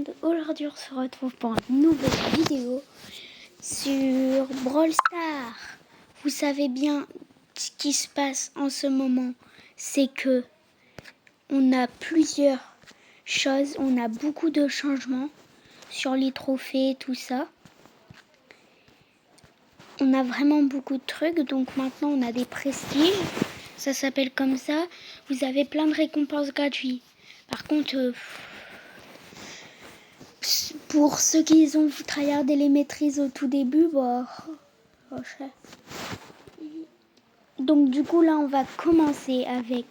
monde, aujourd'hui on se retrouve pour une nouvelle vidéo sur Brawl Stars. Vous savez bien ce qui se passe en ce moment, c'est que on a plusieurs choses, on a beaucoup de changements sur les trophées, tout ça. On a vraiment beaucoup de trucs, donc maintenant on a des prestiges, ça s'appelle comme ça. Vous avez plein de récompenses gratuites. Par contre, pour ceux qui ont tryhardé les maîtrises au tout début, donc du coup là on va commencer avec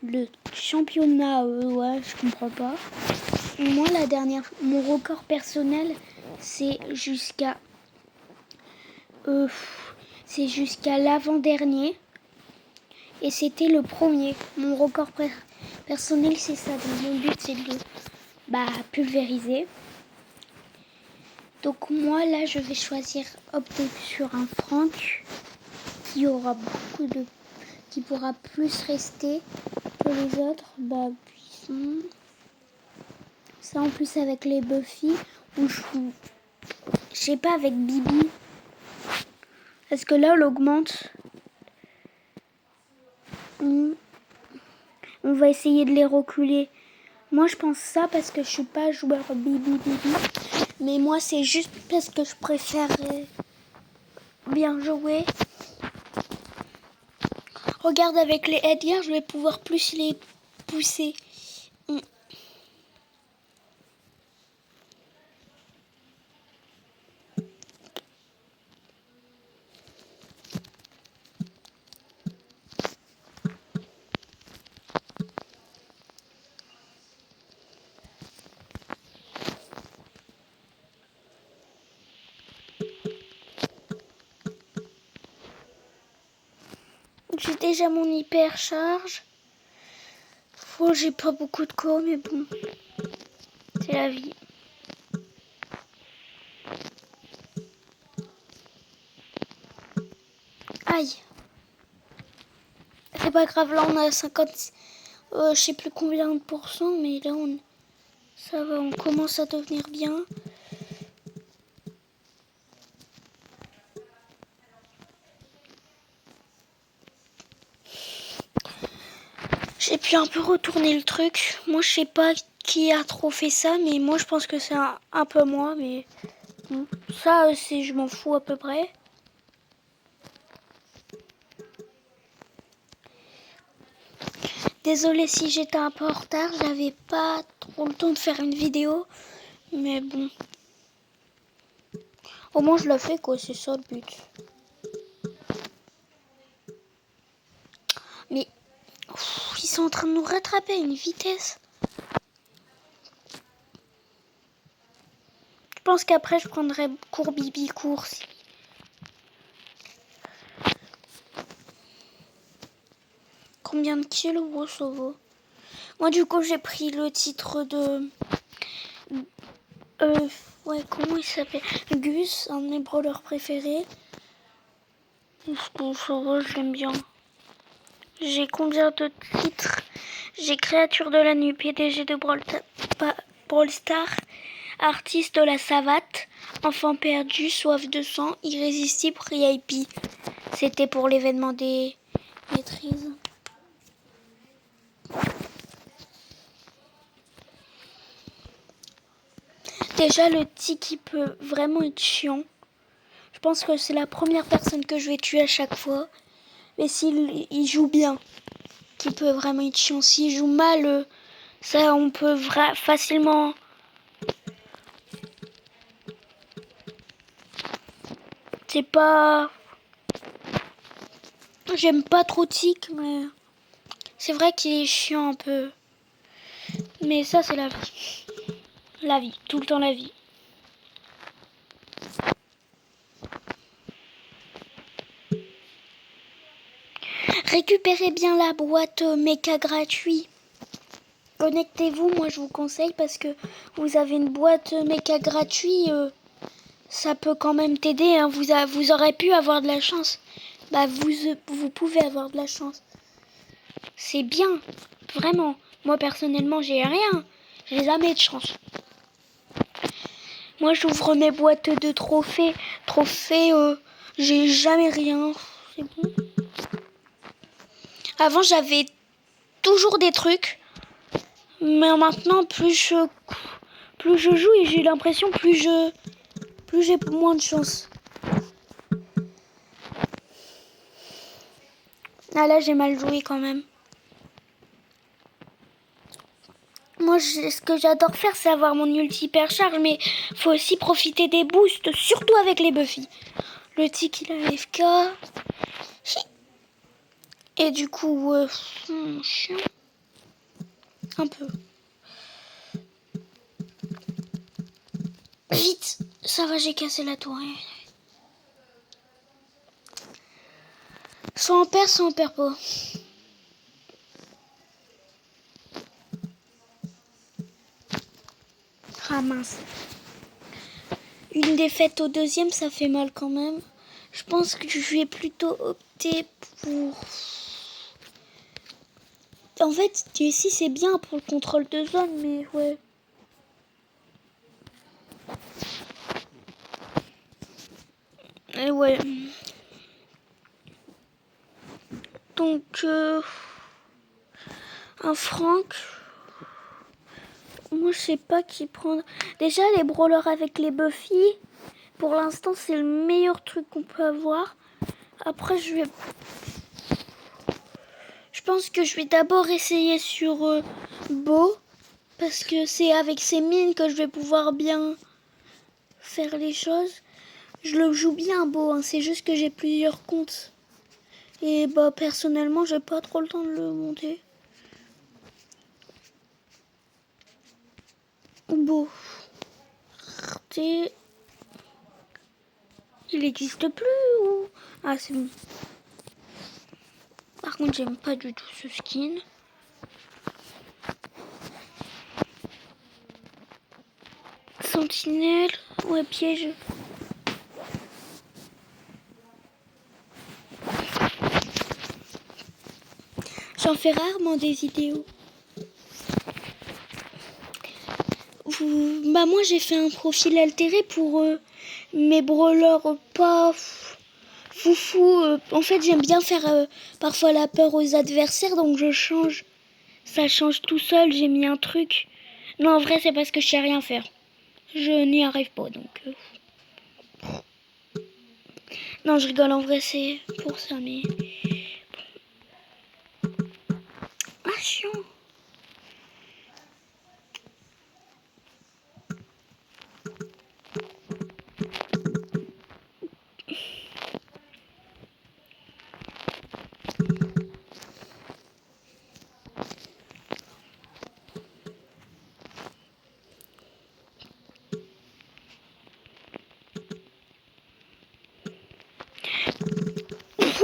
le championnat. Je comprends pas. Moi mon record personnel c'est jusqu'à l'avant-dernier et c'était le premier. Mon record personnel c'est ça. Donc mon but c'est de pulvériser. Donc moi là je vais choisir opter sur un Franck qui aura qui pourra plus rester que les autres. Puissant. Ça en plus avec les Buffy ou je sais pas avec Bibi. Parce que là on augmente. On va essayer de les reculer. Moi je pense ça parce que je suis pas joueur Bibi. Mais moi c'est juste parce que je préfère bien jouer. Regarde avec les Edgar, je vais pouvoir plus les pousser. J'ai déjà mon hyper charge. J'ai pas beaucoup de co, mais bon, c'est la vie. Aïe. C'est pas grave, là on a 50, je sais plus combien de pourcents, mais là ça va, on commence à devenir bien. J'ai pu un peu retourner le truc. Moi je sais pas qui a trop fait ça, mais moi je pense que c'est un peu moi, mais bon. Ça je m'en fous à peu près. Désolée si j'étais un peu en retard, j'avais pas trop le temps de faire une vidéo, mais bon. Au moins je l'ai fait quoi, c'est ça le but. Mais ils sont en train de nous rattraper à une vitesse. Je pense qu'après je prendrai cours Bibi course. Combien de kilos ça va. Moi du coup j'ai pris le titre de comment il s'appelle, Gus, un de mes brawlers préférés. Ça va, je l'aime bien. J'ai combien de titres? J'ai créature de la nuit, PDG de Brawl Stars, artiste de la savate, enfant perdu, soif de sang, irrésistible, VIP. C'était pour l'événement des maîtrises. Déjà le tic il peut vraiment être chiant. Je pense que c'est la première personne que je vais tuer à chaque fois. Mais s'il joue bien, qui peut vraiment être chiant. S'il joue mal, ça on peut facilement... C'est pas... J'aime pas trop tic, mais... C'est vrai qu'il est chiant un peu. Mais ça c'est la vie. La vie, tout le temps la vie. Récupérez bien la boîte méca gratuit. Connectez-vous, moi je vous conseille parce que vous avez une boîte méca gratuit, ça peut quand même t'aider. Hein. Vous aurez pu avoir de la chance. Vous pouvez avoir de la chance. C'est bien, vraiment. Moi personnellement j'ai rien. J'ai jamais de chance. Moi, j'ouvre mes boîtes de trophées. J'ai jamais rien. C'est bon. Avant, j'avais toujours des trucs. Mais maintenant, plus je joue et j'ai l'impression plus j'ai moins de chance. Ah là, j'ai mal joué quand même. Moi, ce que j'adore faire, c'est avoir mon ulti hypercharge, mais faut aussi profiter des boosts, surtout avec les Buffy. Le tic, il a AFK. Et du coup, chiant. Un peu. Vite, ça va, j'ai cassé la tour. Soit on perd pas. Ah mince. Une défaite au deuxième, ça fait mal quand même. Je pense que je vais plutôt opter pour... En fait, ici c'est bien pour le contrôle de zone, mais ouais. Et ouais. Donc, un Franck. Moi, je sais pas qui prendre. Déjà, les brawlers avec les Buffy, pour l'instant, c'est le meilleur truc qu'on peut avoir. Après, je pense que je vais d'abord essayer sur Beau, parce que c'est avec ses mines que je vais pouvoir bien faire les choses. Je le joue bien Beau, hein, c'est juste que j'ai plusieurs comptes. Et bah, personnellement, j'ai pas trop le temps de le monter. Beau. Il n'existe plus ou... Ah, c'est bon. Par contre, j'aime pas du tout ce skin. Sentinelle. Ouais, piège. J'en fais rarement des vidéos. Bah moi, j'ai fait un profil altéré pour mes brawlers pas foufou. En fait, j'aime bien faire parfois la peur aux adversaires, donc je change. Ça change tout seul, j'ai mis un truc. Non, en vrai, c'est parce que je sais rien faire. Je n'y arrive pas, donc... Non, je rigole, en vrai, c'est pour ça, mais... Ah, chiant.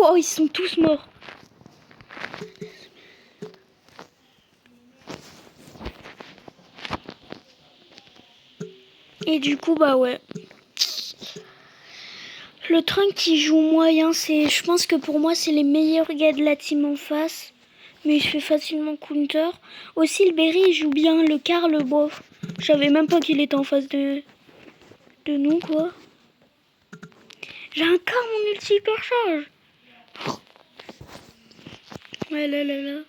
Oh, ils sont tous morts. Et du coup, bah ouais. Le Trunk qui joue moyen, je pense que pour moi, c'est les meilleurs gars de la team en face. Mais je fais facilement counter. Aussi, le Berry, il joue bien. Le Karl, bof. Je savais même pas qu'il était en face de nous, quoi. J'ai encore mon ulti hypercharge. Ouais, là.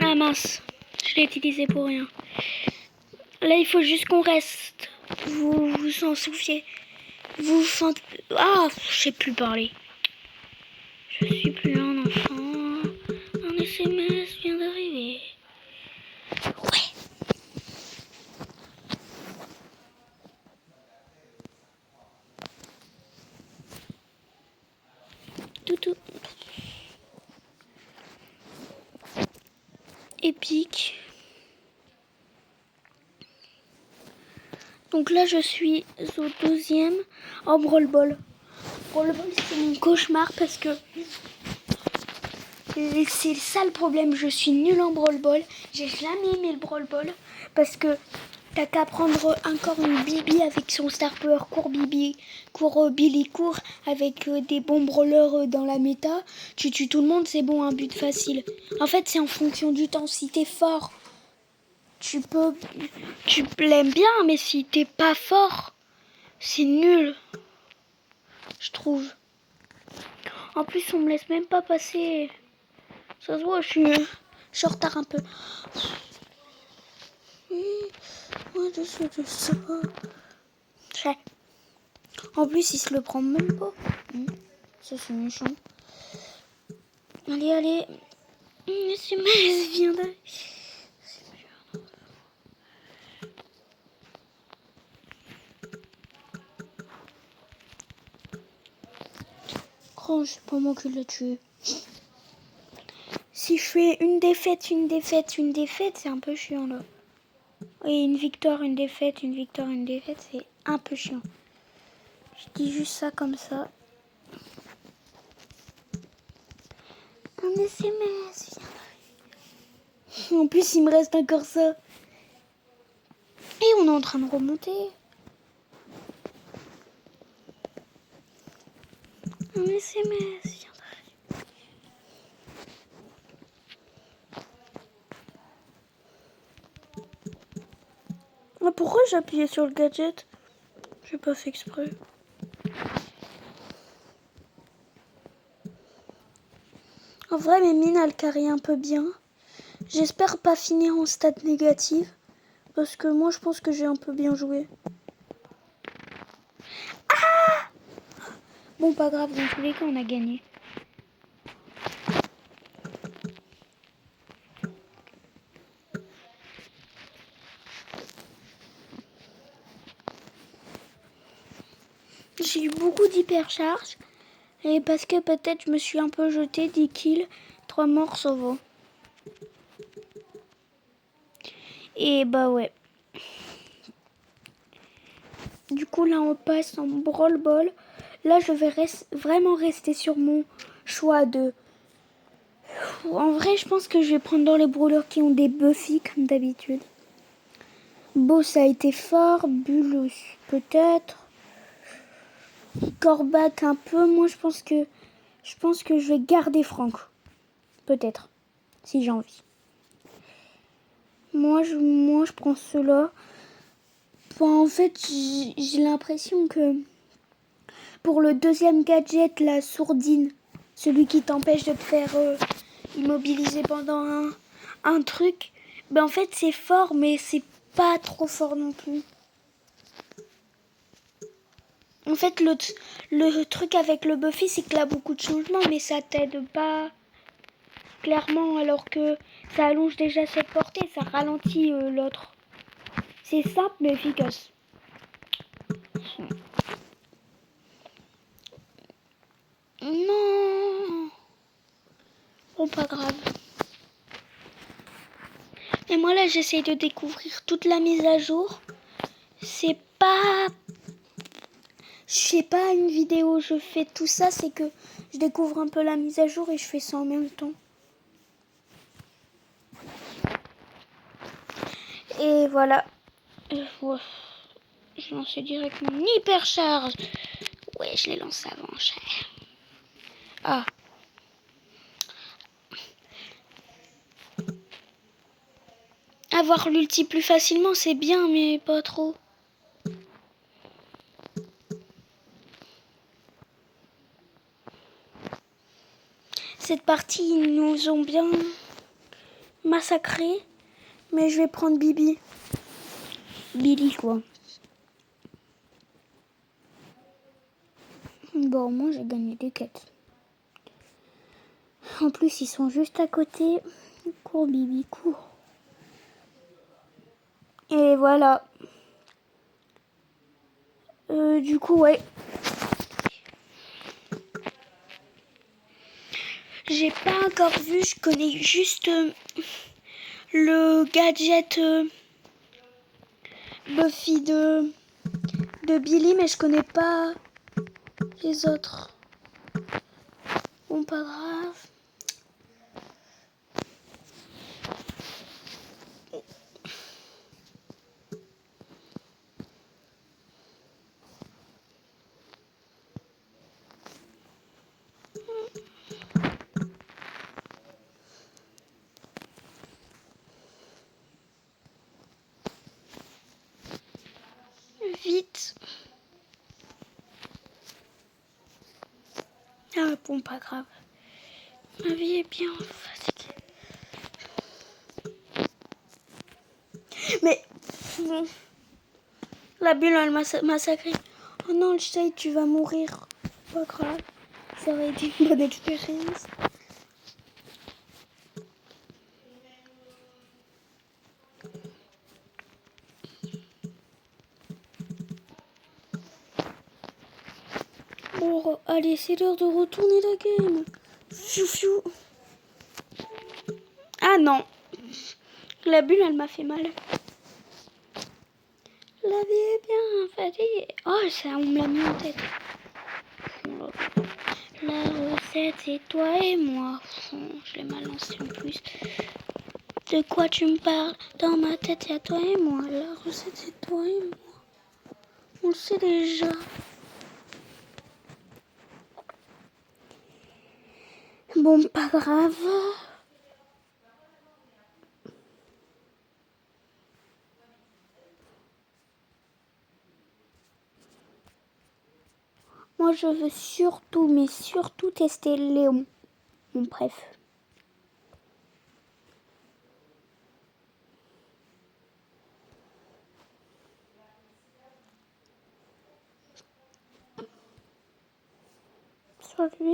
Ah mince, je l'ai utilisé pour rien. Là, il faut juste qu'on reste. Vous vous en souviez. Vous sentez... Ah, je sais plus parler. Je suis plus un enfant. Un SMS vient d'arriver. Ouais. Toutou. Épique. Donc là, je suis au 12e en Brawl Ball. Brawl Ball, c'est mon cauchemar parce que c'est ça le problème. Je suis nulle en Brawl Ball. J'ai jamais aimé le Brawl Ball parce que T'as qu'à prendre encore une Bibi avec son Star Power court Bibi, Billy court avec des bons brawlers dans la méta. Tu tues tout le monde, c'est bon, un but facile. En fait, c'est en fonction du temps. Si t'es fort, tu l'aimes bien, mais si t'es pas fort, c'est nul, je trouve. En plus, on me laisse même pas passer. Ça se voit, je suis en retard un peu. En plus, il se le prend même pas. Ça, c'est méchant. Allez, allez. C'est Maës, viens d'aller. Oh, c'est pas moi qui l'ai tué. Si je fais une défaite, c'est un peu chiant là. Et une victoire, une défaite, c'est un peu chiant. Je dis juste ça comme ça. Un SMS. En plus, il me reste encore ça. Et on est en train de remonter. Un SMS. Ah, pourquoi j'ai appuyé sur le gadget? J'ai pas fait exprès. En vrai, mes mines, elles carrient un peu bien. J'espère pas finir en stade négatif. Parce que moi, je pense que j'ai un peu bien joué. Ah! Bon, pas grave, dans tous les cas, on a gagné. J'ai eu beaucoup d'hypercharge. Et parce que peut-être je me suis un peu jeté, 10 kills, 3 morts, ça va. Et bah ouais. Du coup là on passe en brawl ball. Là je vais vraiment rester sur mon choix de... En vrai je pense que je vais prendre dans les brawlers qui ont des Buffy comme d'habitude. Boss a été fort, Bull peut-être. Corbac un peu. Moi je pense que je vais garder Franck. Peut-être. Si j'ai envie. Moi je prends cela. En fait, j'ai l'impression que pour le deuxième gadget, la sourdine, celui qui t'empêche de te faire immobiliser pendant un truc, ben en fait c'est fort, mais c'est pas trop fort non plus. En fait, le truc avec le Buffy, c'est qu'il a beaucoup de changements, mais ça t'aide pas clairement, alors que ça allonge déjà cette portée, ça ralentit l'autre. C'est simple mais efficace. Non. Bon, pas grave. Et moi là, j'essaye de découvrir toute la mise à jour. C'est pas... Je sais pas, une vidéo, je fais tout ça, c'est que je découvre un peu la mise à jour et je fais ça en même temps. Et voilà. Je lançais direct mon hypercharge. Ouais, je l'ai lancé avant, cher. Ah. Avoir l'ulti plus facilement, c'est bien, mais pas trop. Cette partie, ils nous ont bien massacrés. Mais je vais prendre Bibi. Billy, quoi. Bon, moi, j'ai gagné des quêtes. En plus, ils sont juste à côté. Cours, Bibi, cours. Et voilà. Du coup, ouais. J'ai pas encore vu, je connais juste le gadget Buffy de Billy, mais je connais pas les autres. Bon, pas grave. Bon, pas grave. Ma vie est bien fatiguée. Mais bon, la bulle, elle m'a massacré. Oh non, le chat, tu vas mourir. Pas grave. Ça aurait été une bonne expérience. Bon, allez, c'est l'heure de retourner la game. Fiou fiou. Ah non. La bulle, elle m'a fait mal. La vie est bien fatiguée. Oh, ça, on me l'a mis en tête. La recette, c'est toi et moi. Je l'ai mal lancé en plus. De quoi tu me parles? Dans ma tête, il y a toi et moi. La recette, c'est toi et moi. On le sait déjà. Bon, pas grave. Moi, je veux surtout, mais surtout tester Léon. Mon préf.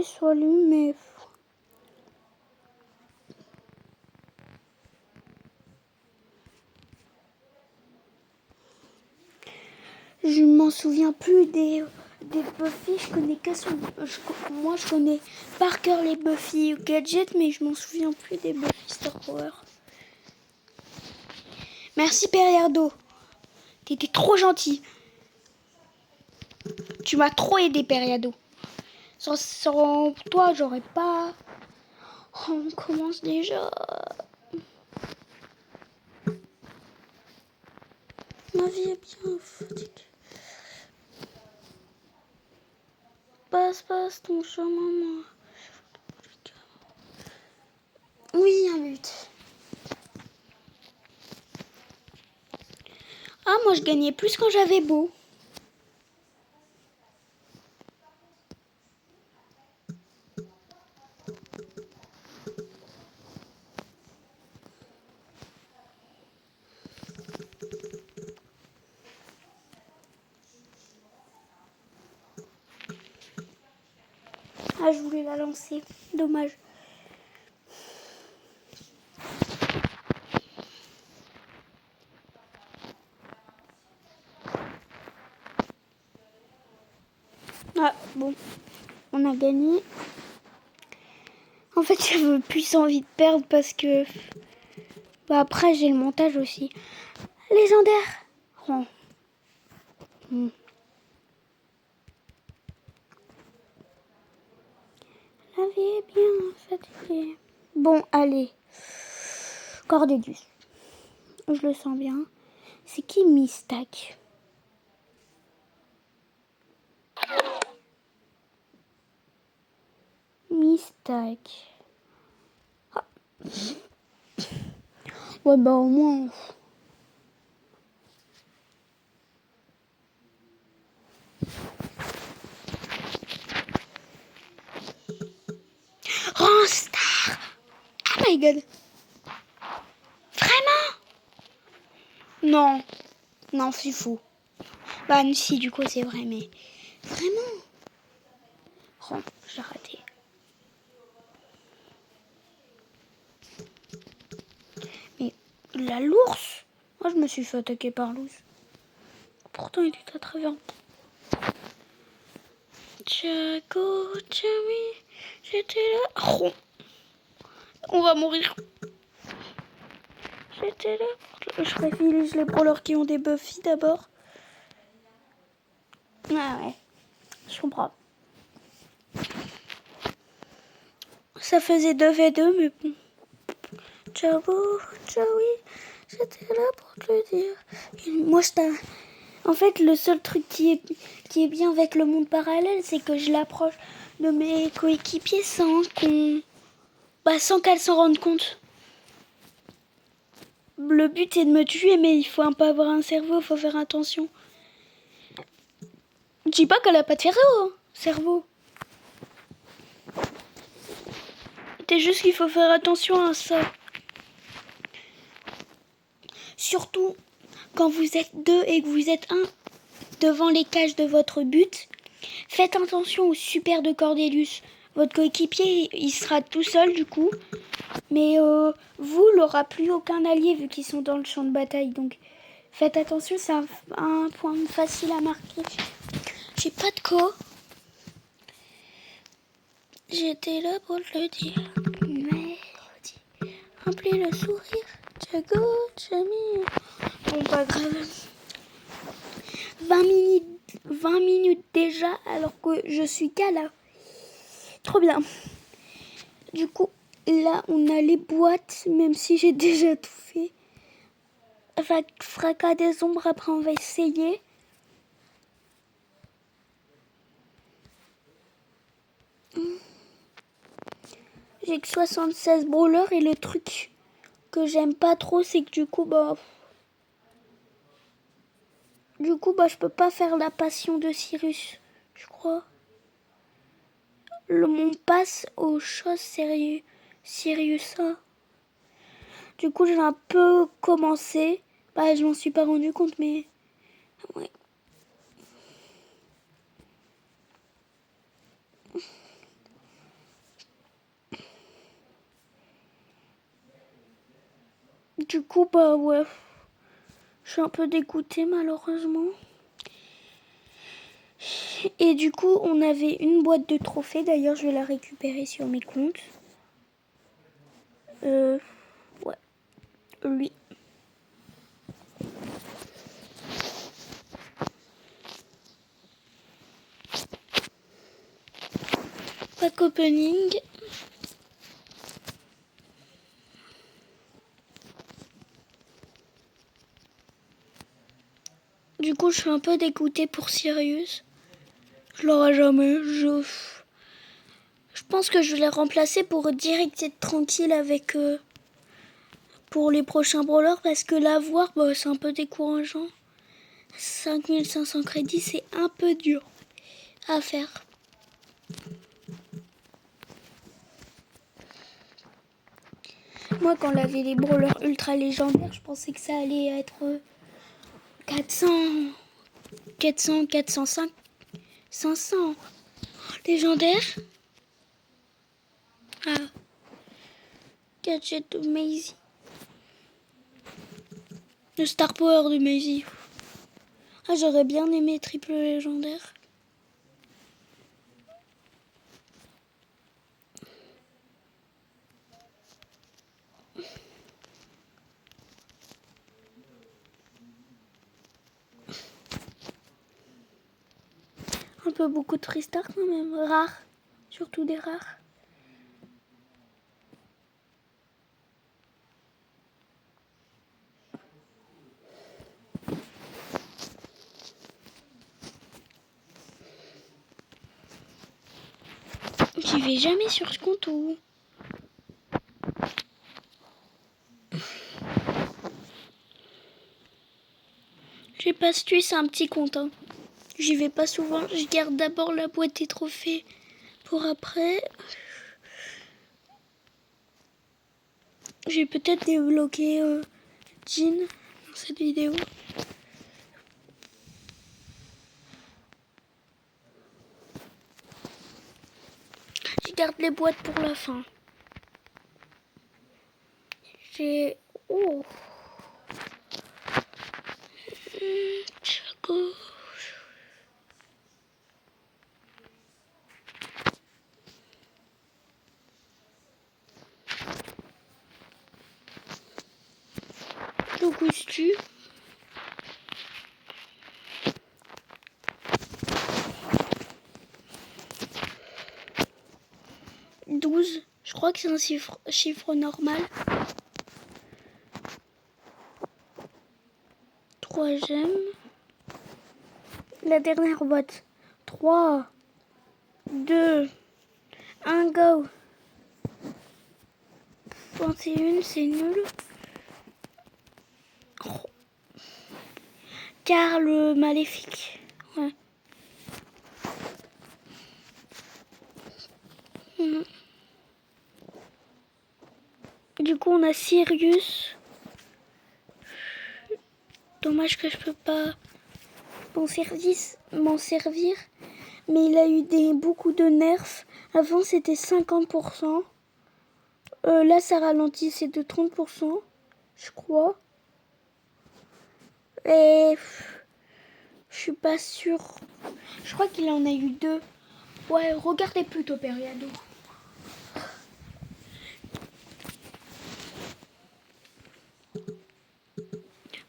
Soit lui, mais... Je m'en souviens plus des Buffy, je connais que son... moi, je connais par cœur les Buffy Gadget, mais je m'en souviens plus des Buffy Star Power. Merci, Periardo. T'étais trop gentil. Tu m'as trop aidé, Periardo. Sans toi, j'aurais pas... Oh, on commence déjà. Ma vie est bien fatiguée. Passe ton chemin, moi. Oui, un but. Ah, moi, je gagnais plus quand j'avais beau. Ah, je voulais la lancer. Dommage. Ah, bon. On a gagné. En fait, j'avais plus envie de perdre parce que... Bah, après, j'ai le montage aussi. Légendaire. Oh. La vie est bien fatiguée. Bon, allez. Cordelius. Je le sens bien. C'est qui Mistac? Mistac. Ah. Ouais, bah au moins... Ranstar. Oh my god. Vraiment? Non. Non, c'est fou. Bah si, du coup, c'est vrai, mais... Vraiment? Oh, j'ai raté. Mais la l'ours? Moi, je me suis fait attaquer par l'ours. Pourtant, il était très bien. Chaco, Chami, j'étais là. Oh, on va mourir. J'étais là. Je privilégie les brawlers qui ont des Buffy d'abord. Ah ouais, je comprends. Ça faisait 2v2, mais bon. Ciao, ciao, oui. J'étais là pour te le dire. Et moi, en fait, le seul truc qui est bien avec le monde parallèle, c'est que je l'approche de mes coéquipiers sans qu'elles s'en rendent compte. Le but est de me tuer, mais il faut un peu avoir un cerveau, il faut faire attention. Je dis pas qu'elle a pas de cerveau. C'est juste qu'il faut faire attention à ça. Surtout quand vous êtes deux et que vous êtes un devant les cages de votre but. Faites attention au super de Cordelius. Votre coéquipier, il sera tout seul du coup. Mais vous, il n'aura plus aucun allié vu qu'ils sont dans le champ de bataille. Donc faites attention, c'est un point facile à marquer. J'ai pas de co. J'étais là pour le dire. Mélodie, remplis le sourire. Jago, Jamie. Bon, pas grave. 20 minutes déjà alors que je suis qu'à là. Trop bien. Du coup, là, on a les boîtes, même si j'ai déjà tout fait. Enfin, fracas des ombres, après on va essayer. J'ai que 76 brawlers et le truc que j'aime pas trop, c'est que du coup, je peux pas faire la passion de Cyrus, je crois. Mon passe aux choses sérieuses. Sirius. Du coup, j'ai un peu commencé. Je m'en suis pas rendu compte, mais ouais. Du coup, ouais. Je suis un peu dégoûtée, malheureusement. Et du coup, on avait une boîte de trophées. D'ailleurs, je vais la récupérer sur mes comptes. Ouais. Lui. Pack opening. Du coup, je suis un peu dégoûtée pour Sirius. Je l'aurai jamais. Je pense que je vais les remplacer pour direct être tranquille avec pour les prochains brawlers parce que l'avoir, c'est un peu décourageant. 5500 crédits, c'est un peu dur à faire. Moi, quand on avait les brawlers ultra légendaires, je pensais que ça allait être 400, 405, 500 légendaires. Ah, gadget de Maisie. Le Star Power de Maisie. Ah, j'aurais bien aimé triple légendaire. Un peu beaucoup de freestars quand même, rares, surtout des rares. J'y vais jamais sur ce compte ou... J'ai pas tué, c'est un petit compte. Hein. J'y vais pas souvent, je garde d'abord la boîte des trophées pour après. J'ai peut-être débloqué Jean dans cette vidéo. Je garde les boîtes pour la fin. J'ai... Oh. Chaco. Locustu. Je crois que c'est un chiffre normal. 3 gemmes. La dernière boîte. 3, 2, 1, go. 21, c'est nul. Oh. Car le maléfique. Ouais. Du coup, on a Sirius. Dommage que je peux pas m'en servir. Mais il a eu beaucoup de nerfs. Avant, c'était 50%. Là, ça ralentit, c'est de 30%, je crois. Et je suis pas sûre. Je crois qu'il en a eu 2. Ouais, regardez plutôt Periado.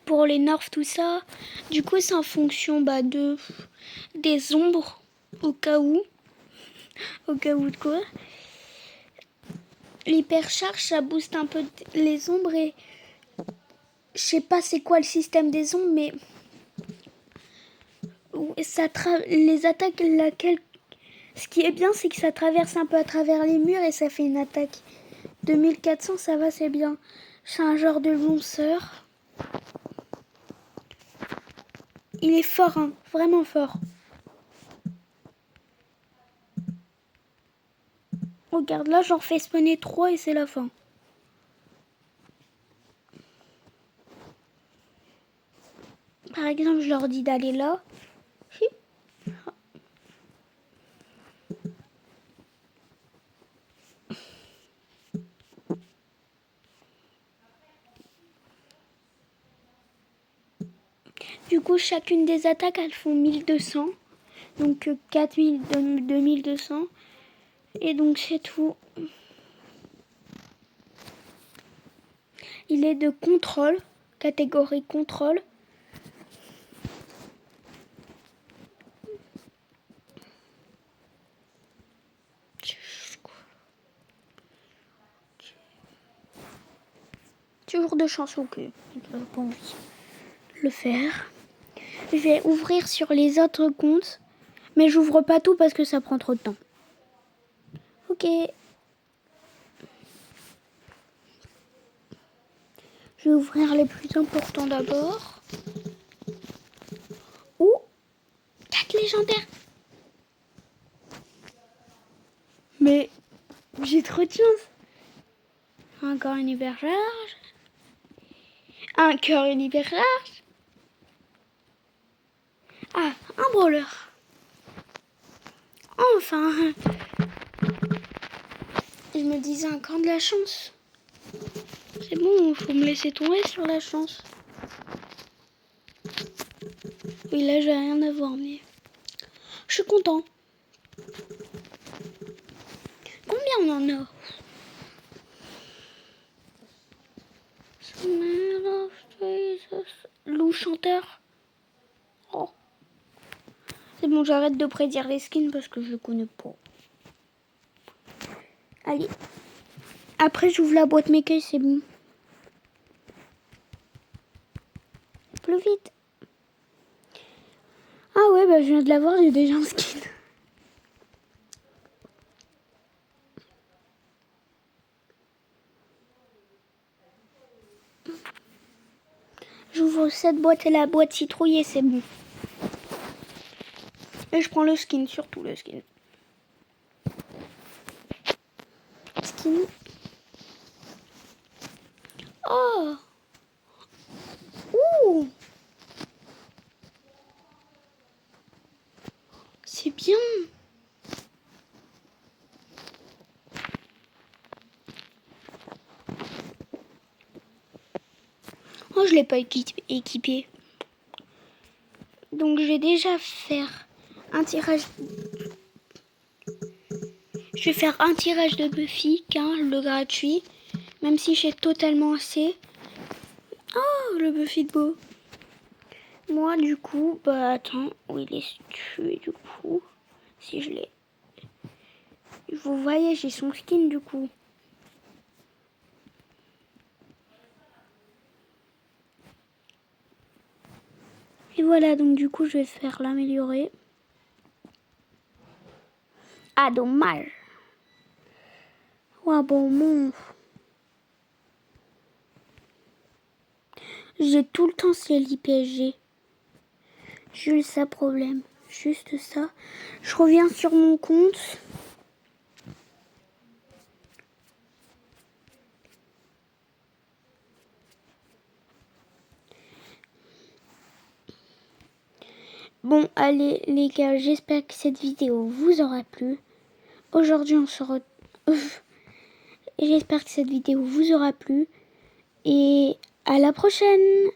Pour les nerfs, tout ça, du coup, c'est en fonction des ombres, au cas où. Au cas où de quoi. L'hypercharge, ça booste un peu les ombres et je sais pas c'est quoi le système des ombres, mais les attaques, ce qui est bien, c'est que ça traverse un peu à travers les murs et ça fait une attaque. 2400, ça va, c'est bien. C'est un genre de lanceur. Il est fort, hein, vraiment fort. Regarde, là, j'en fais spawner 3 et c'est la fin. Par exemple, je leur dis d'aller là. Du coup, chacune des attaques, elles font 1200. Donc 4000, 2200. Et donc, c'est tout. Il est de contrôle, catégorie contrôle. Toujours de chance au cul. Pas envie de le faire. Je vais ouvrir sur les autres comptes. Mais j'ouvre pas tout parce que ça prend trop de temps. Ok. Je vais ouvrir les plus importants d'abord. Ouh, 4 légendaires. Mais j'ai trop de chance. Encore une hypercharge. Encore une hypercharge. Ah, un brawler. Enfin. Je me disais encore de la chance. C'est bon, faut me laisser tomber sur la chance. Oui, là, j'ai rien à voir, mais je suis content. Combien on en a? Loup chanteur. Oh. C'est bon, j'arrête de prédire les skins parce que je connais pas. Allez. Après, j'ouvre la boîte Mickey, c'est bon. Plus vite. Ah ouais, bah je viens de l'avoir, j'ai déjà un skin. J'ouvre cette boîte et la boîte citrouille et c'est bon. Et je prends le skin, surtout le skin. Skin. Oh. Ouh. C'est bien. Oh, je l'ai pas équipé. Donc, je vais déjà faire un tirage. Je vais faire un tirage de Buffy, le gratuit. Même si j'ai totalement assez. Oh, le Buffy de beau. Moi, du coup, bah attends, où il est tué du coup? Si je l'ai. Vous voyez, j'ai son skin du coup. Et voilà, donc du coup, je vais faire l'améliorer. Ah, dommage. Ouais, bon, mon. J'ai tout le temps ciel IPSG. Juste ça problème. Juste ça. Je reviens sur mon compte. Bon, allez les gars, j'espère que cette vidéo vous aura plu. Aujourd'hui, on se retrouve. J'espère que cette vidéo vous aura plu. Et à la prochaine!